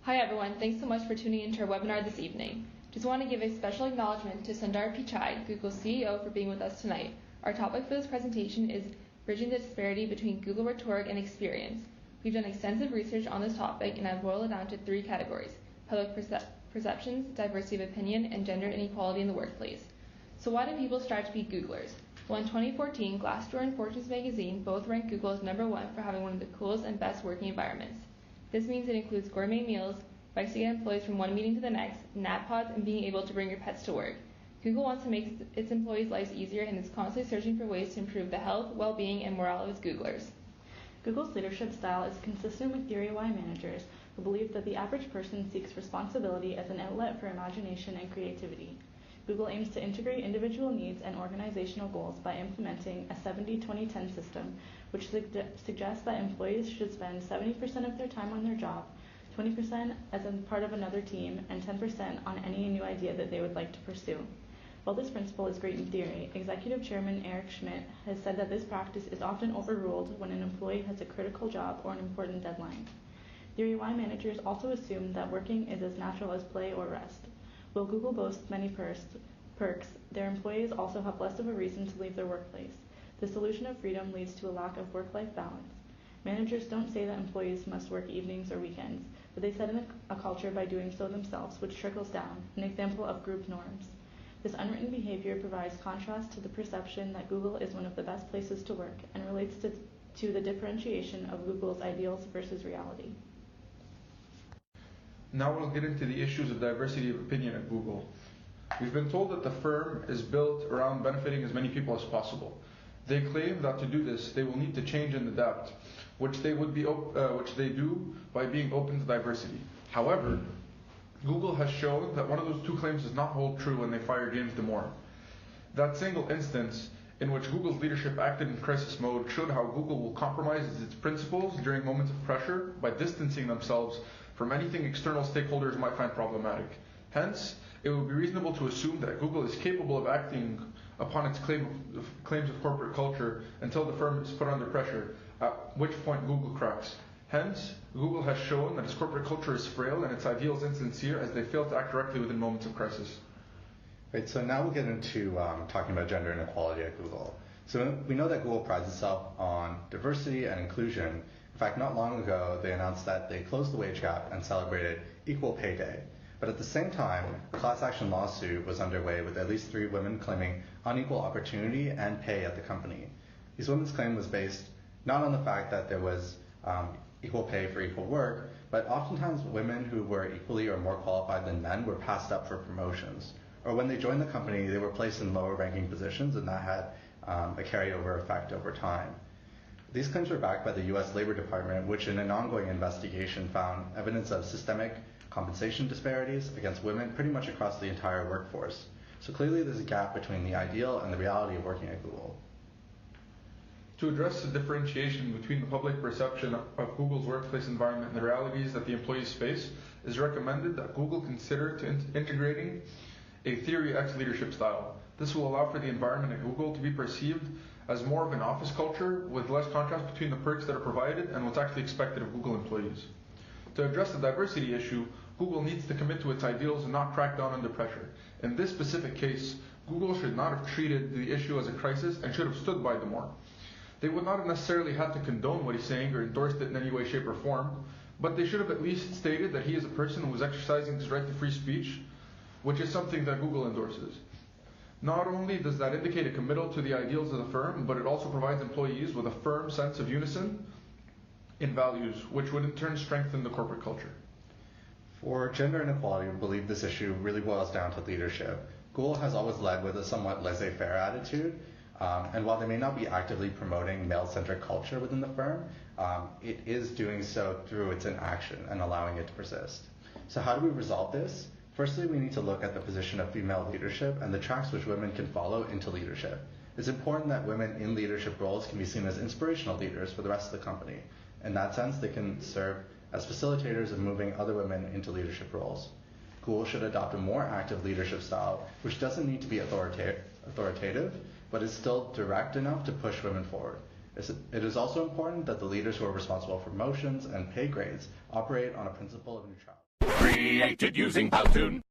Hi everyone, thanks so much for tuning into our webinar this evening. Just want to give a special acknowledgement to Sundar Pichai, Google's CEO, for being with us tonight. Our topic for this presentation is bridging the disparity between Google rhetoric and experience. We've done extensive research on this topic and I've boiled it down to 3 categories: public perceptions, diversity of opinion, and gender inequality in the workplace. So why do people strive to be Googlers? Well, in 2014, Glassdoor and Fortune's magazine both ranked Google as #1 for having one of the coolest and best working environments. This means it includes gourmet meals, bikes to get employees from one meeting to the next, nap pods, and being able to bring your pets to work. Google wants to make its employees' lives easier and is constantly searching for ways to improve the health, well-being, and morale of its Googlers. Google's leadership style is consistent with Theory Y managers who believe that the average person seeks responsibility as an outlet for imagination and creativity. Google aims to integrate individual needs and organizational goals by implementing a 70-20-10 system, which suggests that employees should spend 70% of their time on their job, 20% as a part of another team, and 10% on any new idea that they would like to pursue. While this principle is great in theory, Executive Chairman Eric Schmidt has said that this practice is often overruled when an employee has a critical job or an important deadline. Theory Y managers also assume that working is as natural as play or rest. While Google boasts many perks, their employees also have less of a reason to leave their workplace. The solution of freedom leads to a lack of work-life balance. Managers don't say that employees must work evenings or weekends, but they set in a culture by doing so themselves, which trickles down, an example of group norms. This unwritten behavior provides contrast to the perception that Google is one of the best places to work and relates to the differentiation of Google's ideals versus reality. Now we'll get into the issues of diversity of opinion at Google. We've been told that the firm is built around benefiting as many people as possible. They claim that to do this, they will need to change and adapt, which they do by being open to diversity. However, Google has shown that one of those 2 claims does not hold true when they fired James Damore. That single instance in which Google's leadership acted in crisis mode showed how Google will compromise its principles during moments of pressure by distancing themselves from anything external stakeholders might find problematic. Hence, it would be reasonable to assume that Google is capable of acting upon its claims of corporate culture until the firm is put under pressure, at which point Google cracks. Hence, Google has shown that its corporate culture is frail and its ideals insincere as they fail to act directly within moments of crisis. Right, so now we'll get into talking about gender inequality at Google. So we know that Google prides itself on diversity and inclusion. In fact, not long ago, they announced that they closed the wage gap and celebrated Equal Pay Day. But at the same time, a class action lawsuit was underway with at least 3 women claiming unequal opportunity and pay at the company. These women's claim was based not on the fact that there was equal pay for equal work, but oftentimes women who were equally or more qualified than men were passed up for promotions. Or when they joined the company, they were placed in lower ranking positions, and that had a carryover effect over time. These claims were backed by the US Labor Department, which in an ongoing investigation found evidence of systemic compensation disparities against women pretty much across the entire workforce. So clearly there's a gap between the ideal and the reality of working at Google. To address the differentiation between the public perception of Google's workplace environment and the realities that the employees face, it is recommended that Google consider integrating a Theory X leadership style. This will allow for the environment at Google to be perceived as more of an office culture with less contrast between the perks that are provided and what's actually expected of Google employees. To address the diversity issue, Google needs to commit to its ideals and not crack down under pressure. In this specific case, Google should not have treated the issue as a crisis and should have stood by Damore. They would not have necessarily had to condone what he's saying or endorsed it in any way, shape, or form, but they should have at least stated that he is a person who is exercising his right to free speech, which is something that Google endorses. Not only does that indicate a committal to the ideals of the firm, but it also provides employees with a firm sense of unison in values, which would in turn strengthen the corporate culture. For gender inequality, we believe this issue really boils down to leadership. Google has always led with a somewhat laissez-faire attitude, and while they may not be actively promoting male-centric culture within the firm, it is doing so through its inaction and allowing it to persist. So how do we resolve this? Firstly, we need to look at the position of female leadership and the tracks which women can follow into leadership. It's important that women in leadership roles can be seen as inspirational leaders for the rest of the company. In that sense, they can serve as facilitators of moving other women into leadership roles. Google should adopt a more active leadership style, which doesn't need to be authoritative, but is still direct enough to push women forward. It is also important that the leaders who are responsible for promotions and pay grades operate on a principle of neutrality. Created using Powtoon.